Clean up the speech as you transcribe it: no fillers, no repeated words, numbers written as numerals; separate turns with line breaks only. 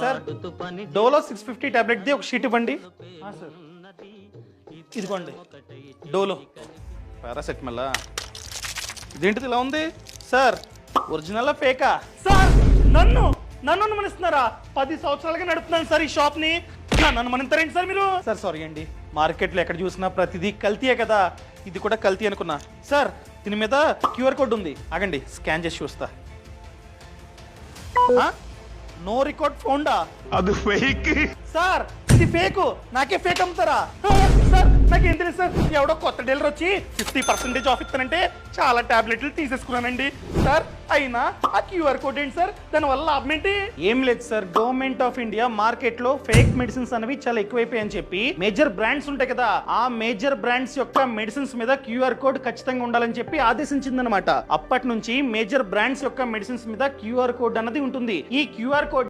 Sir Dolo 650 tablet the ఒక sheet ఇవ్వండి. Sir ఇదిగోండి డోలో పారాసెటమాల్. ఇదేంటిది ఇలా ఉంది సార్? Original ఫేకా sir? నన్ను అనుమానిస్తున్నారా? 10 సంవత్సరాలుగా నడుపుతున్నాను సార్ ఈ షాప్ ని. నన్ను అనుమానిస్తారేంటి సార్ మీరు? సార్ సారీ అండి, మార్కెట్లో ఎక్కడ చూసినా ప్రతిదీ కల్తీయే కదా, ఇది కూడా కల్తీ అనుకున్నా. సార్ దీని మీద క్యూఆర్ కోడ్ ఉంది, ఆగండి స్కాన్ చేసి చూస్తా. నో రికార్డ్ ఫౌండా?
అది ఫేక్
సార్. ఇది ఫేకు, నాకే ఫేక్ అమ్ముతారా? సార్ నాకేం తెలుసు సార్, ఎవడో కొత్త డీలర్ వచ్చి 50% ఆఫ్ ఇస్తానంటే చాలా టాబ్లెట్లు తీసేసుకున్నానండి సార్. అయినా ఆ క్యూఆర్ కోడ్ ఏంటి సార్? దానివల్ల లాభం ఏంటి? ఏం లేదు sir, government of India market లో ఫేక్ మెడిసిన్స్ అనేవి చాలా ఎక్కువైపోయాయని చెప్పి మేజర్ బ్రాండ్స్ ఉంటాయి కదా, ఆ మేజర్ బ్రాండ్స్ యొక్క మెడిసిన్స్ మీద క్యూఆర్ కోడ్ ఖచ్చితంగా ఉండాలని చెప్పి ఆదేశించిందనమాట. అప్పటి నుంచి మేజర్ బ్రాండ్స్ యొక్క మెడిసిన్స్ మీద క్యూఆర్ కోడ్ అన్నది ఉంటుంది. ఈ క్యూఆర్ కోడ్